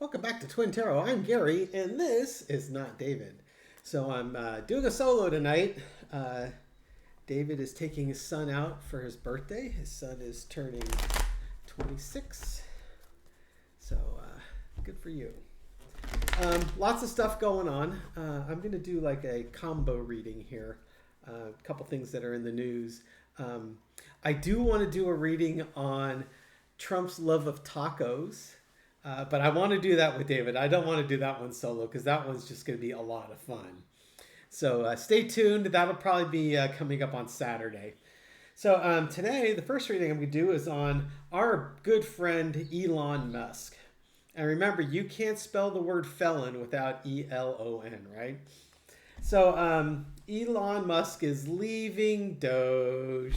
Welcome back to Twin Tarot. I'm Gary, and this is not David. So I'm doing a solo tonight. David is taking his son out for his birthday. His son is turning 26. So good for you. Lots of stuff going on. I'm going to do like a combo reading here. A couple things that are in the news. I do want to do a reading on Trump's love of tacos. But I want to do that with David. I don't want to do that one solo because that one's just going to be a lot of fun. So stay tuned. That'll probably be coming up on Saturday. So today, the first reading I'm going to do is on our good friend Elon Musk. And remember, you can't spell the word felon without E-L-O-N, right? So Elon Musk is leaving DOGE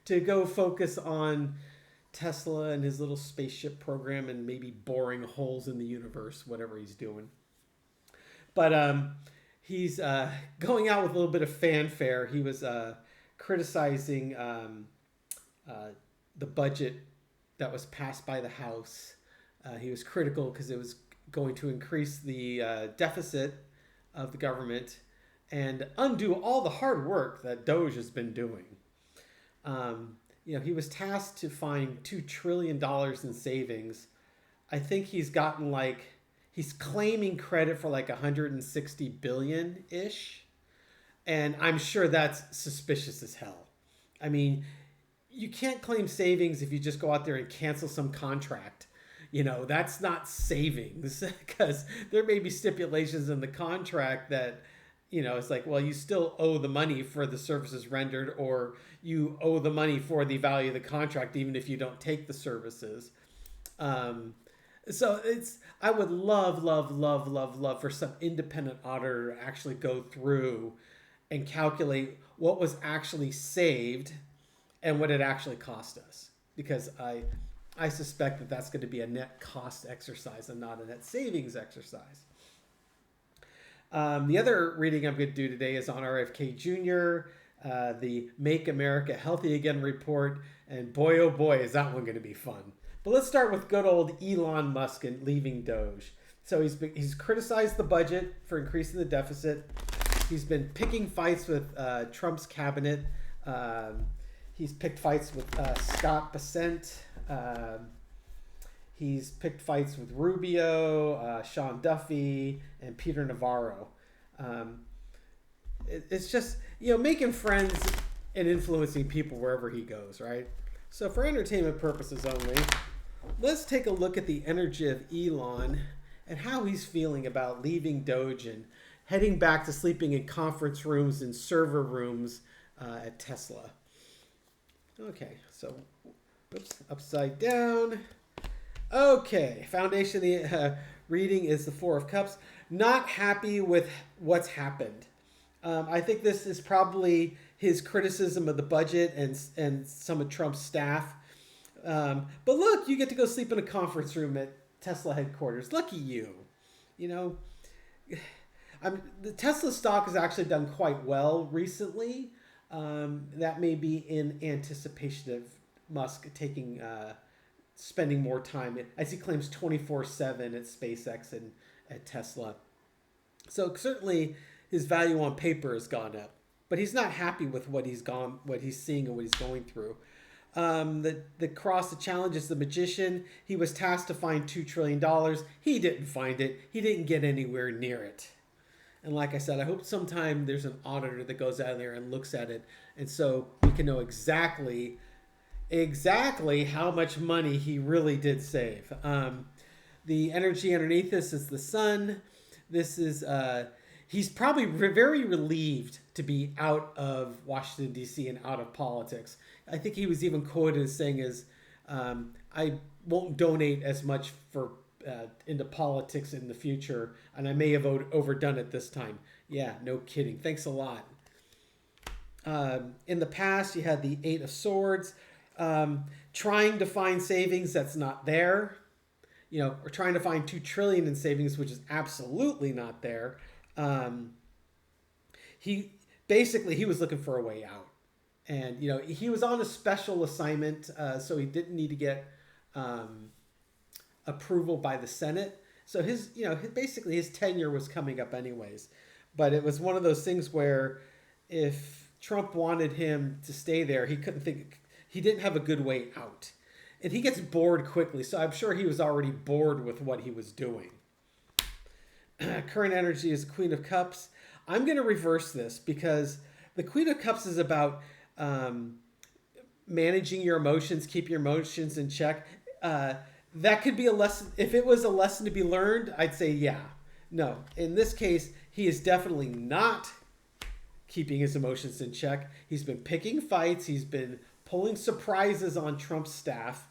to go focus on Tesla and his little spaceship program and maybe boring holes in the universe, whatever he's doing. But he's going out with a little bit of fanfare. He was criticizing the budget that was passed by the House. He was critical because it was going to increase the deficit of the government and undo all the hard work that DOGE has been doing. He was tasked to find $2 trillion in savings. I think he's gotten he's claiming credit for 160 billion-ish. And I'm sure that's suspicious as hell. I mean, you can't claim savings if you just go out there and cancel some contract. That's not savings because there may be stipulations in the contract that, it's like, well, you still owe the money for the services rendered, or you owe the money for the value of the contract, even if you don't take the services. So I would love for some independent auditor to actually go through and calculate what was actually saved and what it actually cost us. Because I suspect that that's going to be a net cost exercise and not a net savings exercise. The other reading I'm going to do today is on RFK Jr., the Make America Healthy Again report, and boy, oh boy, is that one going to be fun. But let's start with good old Elon Musk and leaving DOGE. So he's criticized the budget for increasing the deficit. He's been picking fights with Trump's cabinet. He's picked fights with Scott Bessent. He's picked fights with Rubio, Sean Duffy, and Peter Navarro. It's just, making friends and influencing people wherever he goes, right? So for entertainment purposes only, let's take a look at the energy of Elon and how he's feeling about leaving DOGE and heading back to sleeping in conference rooms and server rooms at Tesla. Okay, so, upside down. Okay, foundation of the reading is the Four of Cups. Not happy with what's happened. I think this is probably his criticism of the budget and some of Trump's staff. But look, you get to go sleep in a conference room at Tesla headquarters. Lucky you. The Tesla stock has actually done quite well recently. That may be in anticipation of Musk spending more time, as he claims 24/7 at SpaceX and at Tesla. So certainly his value on paper has gone up, but he's not happy with what he's seeing and what he's going through. The cross, the challenge is the magician. He was tasked to find $2 trillion. He didn't find it. He didn't get anywhere near it. And like I said, I hope sometime there's an auditor that goes out there and looks at it, and so we can know exactly how much money he really did save. The energy underneath this is the sun. This is he's probably very relieved to be out of Washington, D.C. and out of politics. I think he was even quoted as saying I won't donate as much into politics in the future, and I may have overdone it this time. Yeah, no kidding. Thanks a lot. In the past, you had the Eight of Swords. Trying to find savings that's not there, or trying to find $2 trillion in savings, which is absolutely not there. He was looking for a way out, and he was on a special assignment, so he didn't need to get approval by the Senate. So basically his tenure was coming up anyways. But it was one of those things where if Trump wanted him to stay there, he didn't have a good way out. And he gets bored quickly, so I'm sure he was already bored with what he was doing. Current energy is Queen of Cups. I'm going to reverse this because the Queen of Cups is about managing your emotions, keep your emotions in check. That could be a lesson. If it was a lesson to be learned, I'd say yeah. No, in this case, he is definitely not keeping his emotions in check. He's been picking fights. He's been pulling surprises on Trump's staff,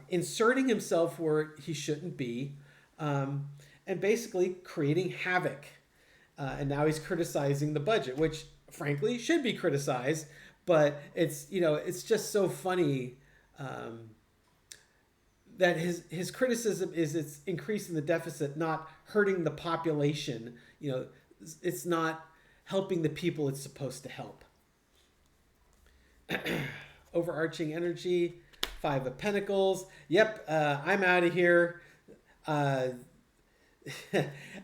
inserting himself where he shouldn't be, and basically creating havoc. And now he's criticizing the budget, which frankly should be criticized, but it's just so funny that his criticism is it's increasing the deficit, not hurting the population. It's not helping the people it's supposed to help. Overarching energy, 5 of Pentacles. Yep, I'm out of here.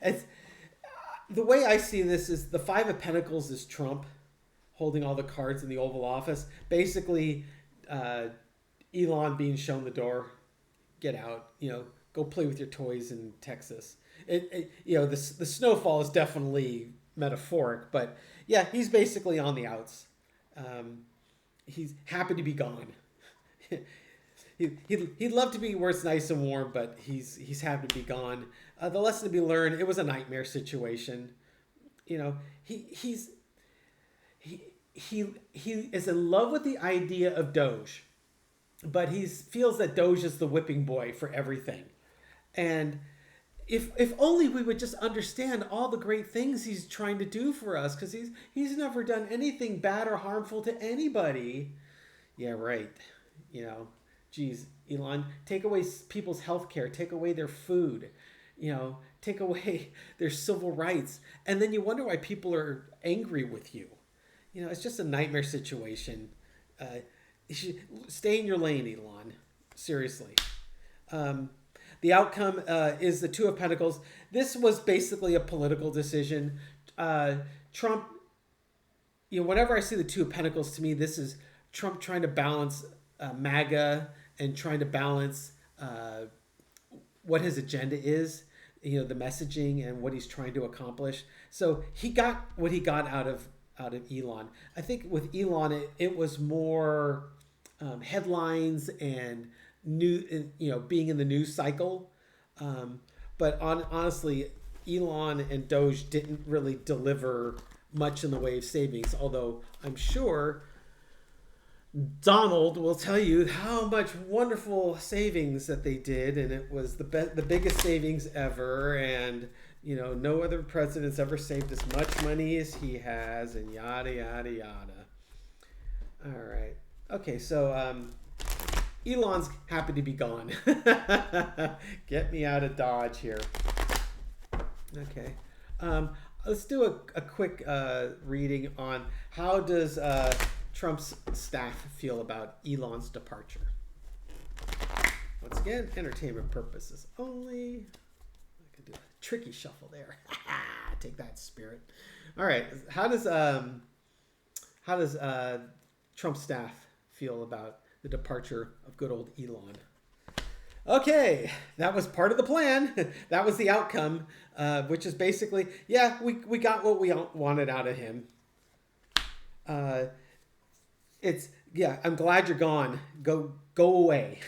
It's, the way I see this is the 5 of Pentacles is Trump holding all the cards in the Oval Office. Basically, Elon being shown the door. Get out. Go play with your toys in Texas. The snowfall is definitely metaphoric, but yeah, he's basically on the outs. He's happy to be gone. He'd love to be where it's nice and warm, but he's happy to be gone. The lesson to be learned: it was a nightmare situation. He is in love with the idea of DOGE, but he feels that DOGE is the whipping boy for everything. And if only we would just understand all the great things he's trying to do for us, because he's never done anything bad or harmful to anybody. Yeah, right. Geez, Elon, take away people's health care, take away their food, take away their civil rights. And then you wonder why people are angry with you. It's just a nightmare situation. You should stay in your lane, Elon. Seriously. The outcome is the 2 of Pentacles. This was basically a political decision. Trump, whenever I see the 2 of Pentacles, to me, this is Trump trying to balance MAGA and trying to balance what his agenda is, the messaging and what he's trying to accomplish. So he got what he got out of Elon. I think with Elon, it was more headlines and being in the news cycle. But honestly, Elon and DOGE didn't really deliver much in the way of savings, although I'm sure Donald will tell you how much wonderful savings that they did, and it was the biggest savings ever, and no other president's ever saved as much money as he has, and yada yada yada. All right, okay, so Elon's happy to be gone. Get me out of Dodge here. Okay, let's do a quick reading on how does Trump's staff feel about Elon's departure. Once again, entertainment purposes only. I could do a tricky shuffle there. Take that, spirit. All right, how does Trump's staff feel about the departure of good old Elon? Okay, that was part of the plan. That was the outcome, which is basically, yeah, we got what we wanted out of him. I'm glad you're gone. Go away.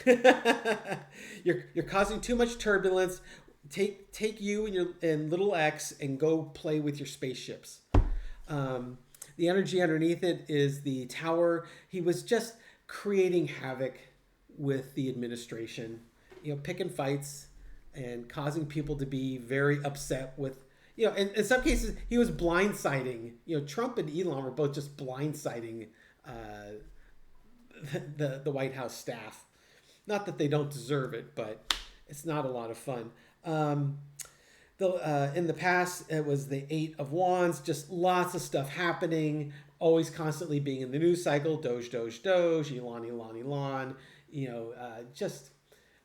You're causing too much turbulence. Take you and little X and go play with your spaceships. The energy underneath it is the Tower. He was just creating havoc with the administration, picking fights and causing people to be very upset with, in some cases he was blindsiding. Trump and Elon were both just blindsiding the White House staff. Not that they don't deserve it, but it's not a lot of fun. In the past, it was the 8 of Wands, just lots of stuff happening, always constantly being in the news cycle. DOGE, DOGE, DOGE, Elon, Elon, Elon. Just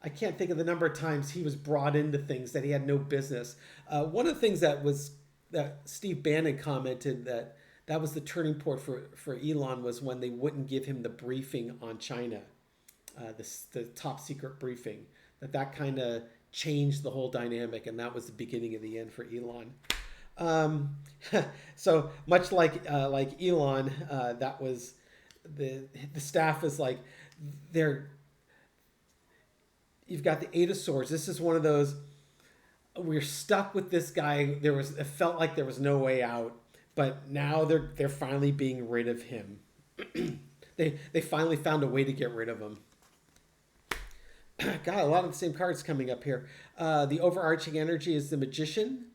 I can't think of the number of times he was brought into things that he had no business. One of the things that Steve Bannon commented that was the turning point for Elon was when they wouldn't give him the briefing on China, the top secret briefing. That kind of changed the whole dynamic, and that was the beginning of the end for Elon. So much like Elon, that was the staff is like you've got the Eight of Swords. This is one of those, we're stuck with this guy. It felt like there was no way out, but now they're finally being rid of him. They finally found a way to get rid of him. Got a lot of the same cards coming up here. The overarching energy is the Magician.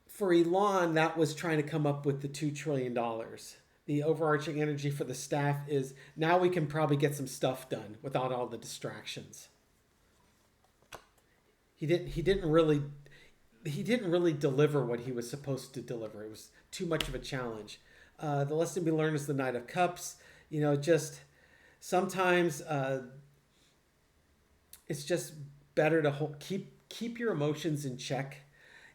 For Elon, that was trying to come up with the $2 trillion. The overarching energy for the staff is now we can probably get some stuff done without all the distractions. He didn't really deliver what he was supposed to deliver. It was too much of a challenge. The lesson we learned is the Knight of Cups. Just sometimes it's just better to keep your emotions in check.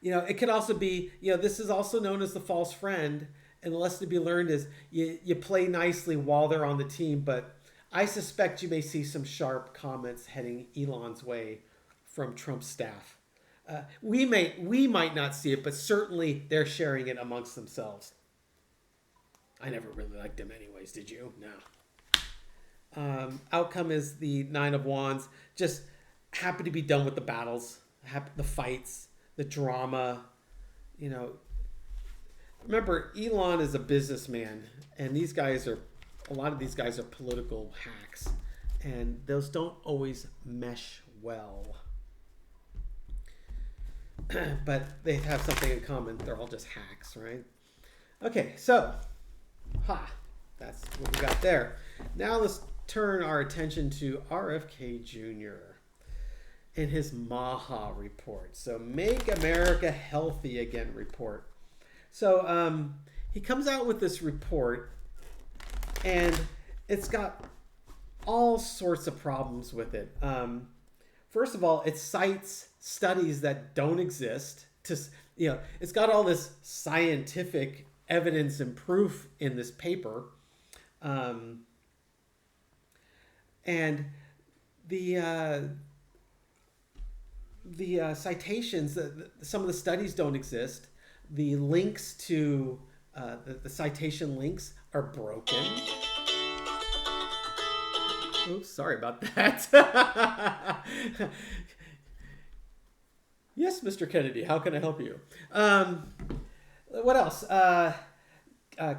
It could also be, this is also known as the false friend. And the lesson to be learned is you play nicely while they're on the team, but I suspect you may see some sharp comments heading Elon's way from Trump's staff. We might not see it, but certainly they're sharing it amongst themselves. I never really liked him anyways, did you? No. Outcome is the Nine of Wands. Just happy to be done with the battles, the fights, the drama, Remember, Elon is a businessman, and a lot of these guys are political hacks, and those don't always mesh well. But they have something in common. They're all just hacks, right? Okay, so, that's what we got there. Now let's turn our attention to RFK Jr. and his MAHA report. So, Make America Healthy Again report. So he comes out with this report, and it's got all sorts of problems with it. First of all, it cites studies that don't exist. It's got all this scientific evidence and proof in this paper, and the citations, some of the studies don't exist. The links to the citation links are broken. Oops, sorry about that. Yes, Mr. Kennedy, how can I help you? What else?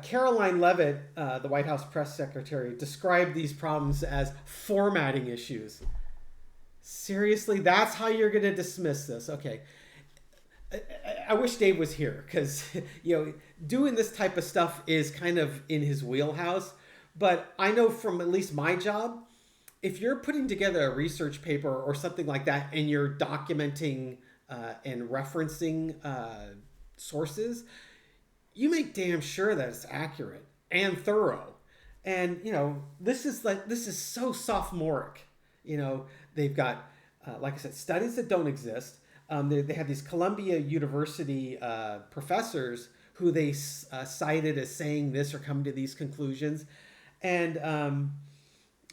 Caroline Leavitt, the White House press secretary, described these problems as formatting issues. Seriously, that's how you're going to dismiss this? Okay. I wish Dave was here because, doing this type of stuff is kind of in his wheelhouse. But I know from at least my job, if you're putting together a research paper or something like that and you're documenting and referencing sources, you make damn sure that it's accurate and thorough. And, this is so sophomoric. They've got, like I said, studies that don't exist. They have these Columbia University professors who they cited as saying this or coming to these conclusions. And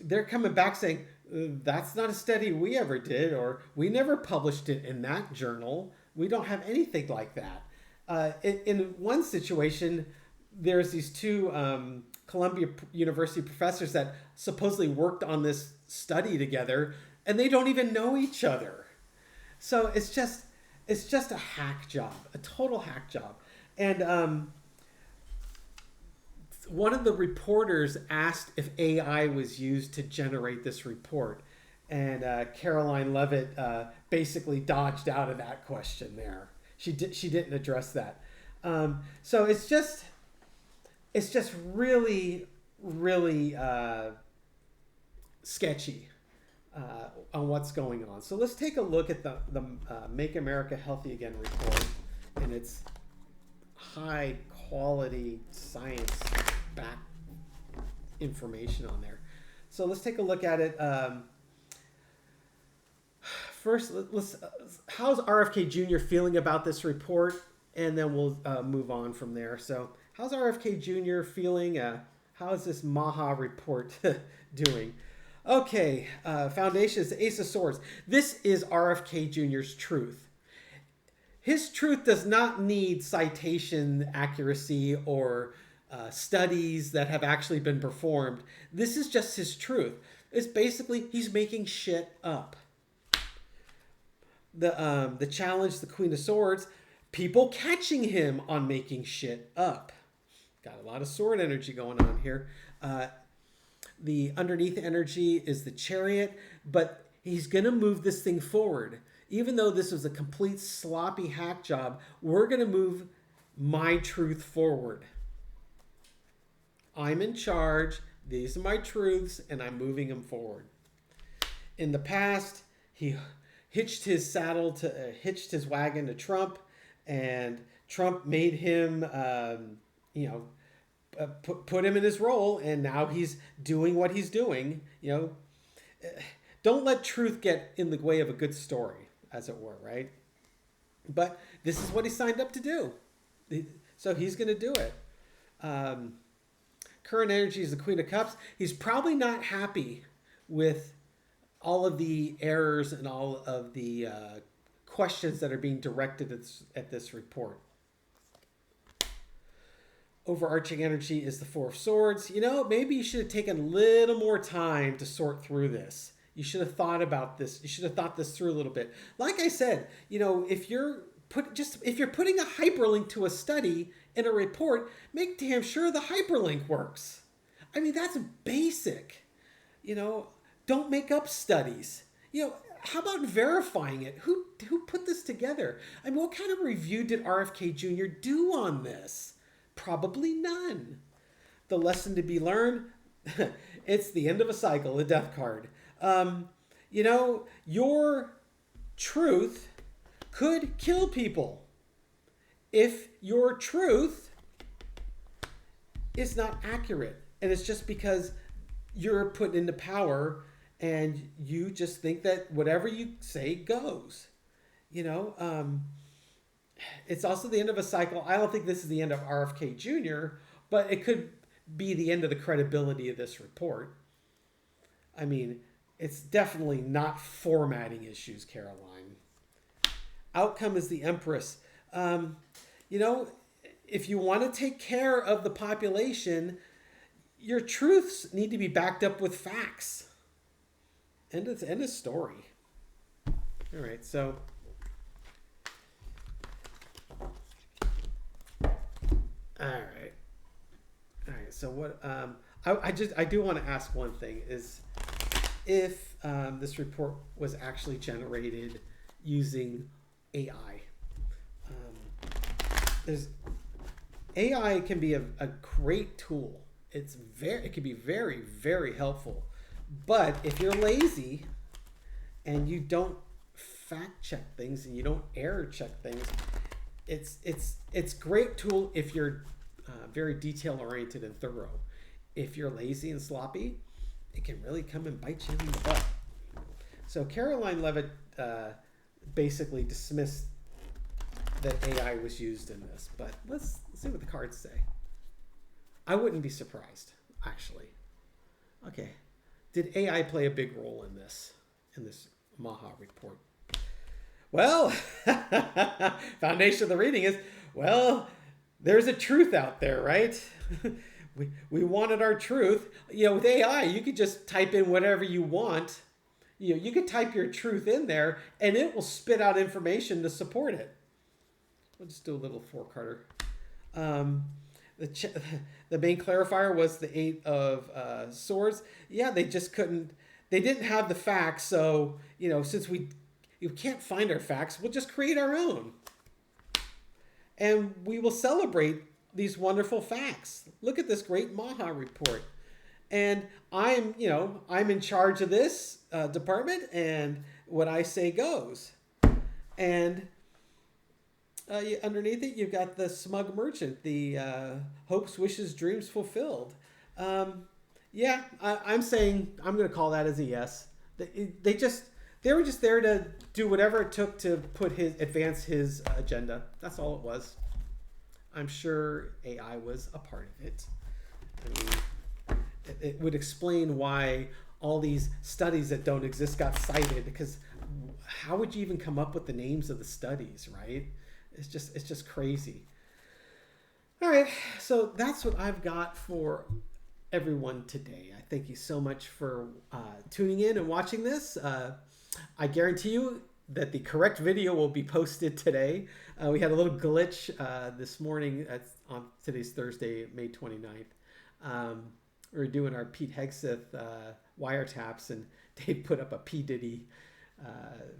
they're coming back saying, that's not a study we ever did, or we never published it in that journal. We don't have anything like that. In one situation, there's these two Columbia University professors that supposedly worked on this study together, and they don't even know each other. So it's just a hack job, a total hack job. And one of the reporters asked if AI was used to generate this report, and Caroline Leavitt basically dodged out of that question there. She didn't address that. So it's just really, really sketchy. On what's going on. So let's take a look at the Make America Healthy Again report and its high quality science back information on there. So let's take a look at it. First, how's RFK Jr. feeling about this report? And then we'll move on from there. So how's RFK Jr. feeling? How is this MAHA report doing? Okay, foundation is the Ace of Swords. This is RFK Jr.'s truth. His truth does not need citation accuracy or studies that have actually been performed. This is just his truth. It's basically he's making shit up. The challenge, the Queen of Swords, people catching him on making shit up. Got a lot of sword energy going on here. The underneath energy is the Chariot, but he's going to move this thing forward. Even though this was a complete sloppy hack job, we're going to move my truth forward. I'm in charge. These are my truths, and I'm moving them forward. In the past, he hitched his wagon to Trump, and Trump made him, put him in his role, and now he's doing what he's doing. Don't let truth get in the way of a good story, as it were, right? But this is what he signed up to do, so he's going to do it. Current energy is the Queen of Cups. He's probably not happy with all of the errors and all of the questions that are being directed at this report. Overarching energy is the Four of Swords. Maybe you should have taken a little more time to sort through this. You should have thought about this. You should have thought this through a little bit. Like I said, if you're putting a hyperlink to a study in a report, make damn sure the hyperlink works. I mean, that's basic. Don't make up studies. How about verifying it? Who put this together? I mean, what kind of review did RFK Jr. do on this? Probably none. The lesson to be learned, it's the end of a cycle, the death card. Your truth could kill people if your truth is not accurate. And it's just because you're put into power and you just think that whatever you say goes. It's also the end of a cycle. I don't think this is the end of RFK Jr., but it could be the end of the credibility of this report. I mean, it's definitely not formatting issues, Caroline. Outcome is the Empress. If you want to take care of the population, your truths need to be backed up with facts. End of story. All right, so all right. So what? I do want to ask one thing: is if this report was actually generated using AI. AI can be a great tool. It can be very, very helpful. But if you're lazy and you don't fact check things and you don't error check things, it's great tool if you're very detail oriented and thorough. If you're lazy and sloppy, it can really come and bite you in the butt. So Caroline Levitt basically dismissed that AI was used in this, but let's see what the cards say. I wouldn't be surprised, actually. Okay, did AI play a big role in this MAHA report? Well, foundation of the reading is, well, there's a truth out there, right? we wanted our truth. With AI, you could just type in whatever you want. You could type your truth in there, and it will spit out information to support it. We'll just do a little four-carder. The main clarifier was the Eight of Swords. Yeah, they just couldn't. They didn't have the facts, so since you can't find our facts, we'll just create our own, and we will celebrate these wonderful facts. Look at this great MAHA report, and I'm in charge of this department, and what I say goes, and. Underneath it, you've got the smug merchant, the hopes, wishes, dreams fulfilled. Yeah, I'm saying I'm going to call that as a yes. They were just there to do whatever it took to advance his agenda. That's all it was. I'm sure AI was a part of it. I mean, it would explain why all these studies that don't exist got cited, because how would you even come up with the names of the studies, right? It's just crazy. All right, so that's what I've got for everyone today. I thank you so much for tuning in and watching this. I guarantee you that the correct video will be posted today. We had a little glitch this morning on today's Thursday, May 29th. We were doing our Pete Hegseth wiretaps, and Dave put up a P. Diddy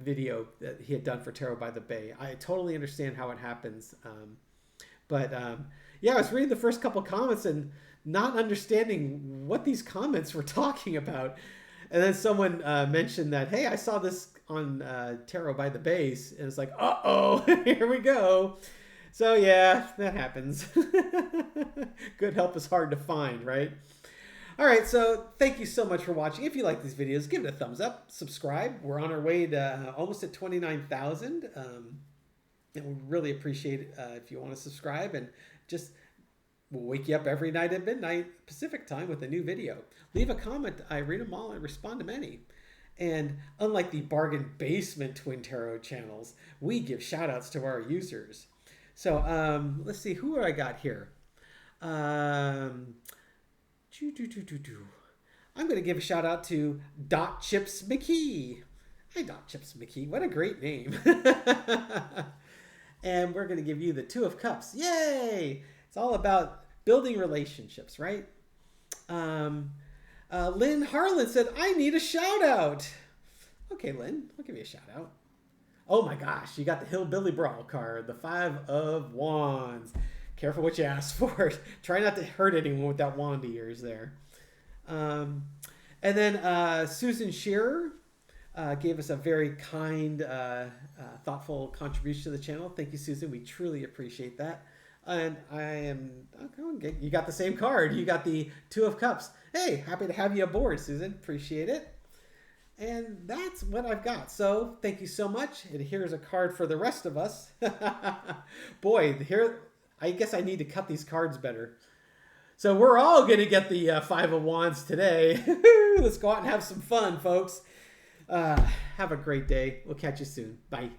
video that he had done for Tarot by the Bay. I totally understand how it happens. But yeah, I was reading the first couple comments and not understanding what these comments were talking about. And then someone mentioned that, hey, I saw this on Tarot by the Base. And it's like, uh-oh, here we go. So yeah, that happens. Good help is hard to find, right? All right, so thank you so much for watching. If you like these videos, give it a thumbs up, subscribe. We're on our way to almost at 29,000. And we really appreciate it if you want to subscribe, and just we'll wake you up every night at midnight Pacific time with a new video. Leave a comment. I read them all and respond to many. And unlike the Bargain Basement Twin Tarot channels, we give shout outs to our users. So let's see, who I got here? I'm going to give a shout out to Dot Chips McKee. Hi, Dot Chips McKee. What a great name. And we're going to give you the Two of Cups. Yay! It's all about building relationships, right? Lynn Harlan said, I need a shout out. Okay, Lynn, I'll give you a shout out. Oh my gosh, you got the Hillbilly Brawl card, the Five of Wands. Careful what you ask for. Try not to hurt anyone with that wand of yours there. And then Susan Shearer gave us a very kind, thoughtful contribution to the channel. Thank you, Susan. We truly appreciate that. And you got the same card. You got the Two of Cups. Hey, happy to have you aboard, Susan. Appreciate it. And that's what I've got. So thank you so much. And here's a card for the rest of us. Boy, here, I guess I need to cut these cards better. So we're all going to get the Five of Wands today. Let's go out and have some fun, folks. Have a great day. We'll catch you soon. Bye.